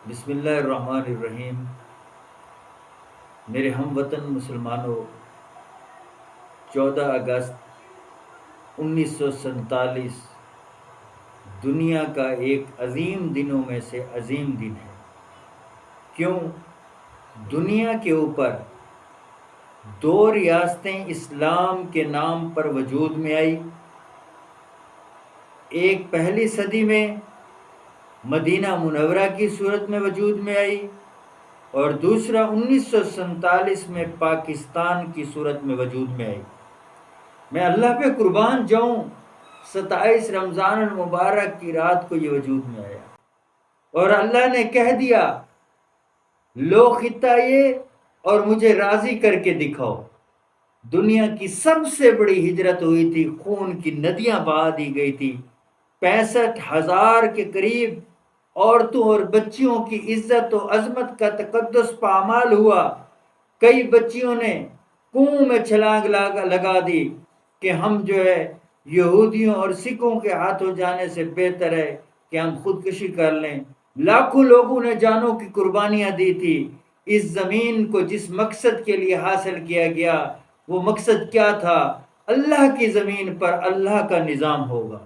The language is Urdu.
بسم اللہ الرحمن الرحیم۔ میرے ہم وطن مسلمانوں، 14 اگست 1947 دنیا کا ایک عظیم دنوں میں سے عظیم دن ہے۔ کیوں؟ دنیا کے اوپر 2 ریاستیں اسلام کے نام پر وجود میں آئی۔ ایک پہلی صدی میں مدینہ منورہ کی صورت میں وجود میں آئی، اور دوسرا 1947 میں پاکستان کی صورت میں وجود میں آئی۔ میں اللہ پہ قربان جاؤں، 27 رمضان المبارک کی رات کو یہ وجود میں آیا، اور اللہ نے کہہ دیا لو خطہ یہ اور مجھے راضی کر کے دکھاؤ۔ دنیا کی سب سے بڑی ہجرت ہوئی تھی، خون کی ندیاں بہا دی گئی تھی، 65,000 کے قریب عورتوں اور بچیوں کی عزت و عظمت کا تقدس پامال ہوا۔ کئی بچیوں نے کنویں میں چھلانگ لگا دی کہ ہم جو ہے یہودیوں اور سکھوں کے ہاتھوں جانے سے بہتر ہے کہ ہم خودکشی کر لیں۔ لاکھوں لوگوں نے جانوں کی قربانیاں دی تھی۔ اس زمین کو جس مقصد کے لیے حاصل کیا گیا، وہ مقصد کیا تھا؟ اللہ کی زمین پر اللہ کا نظام ہوگا۔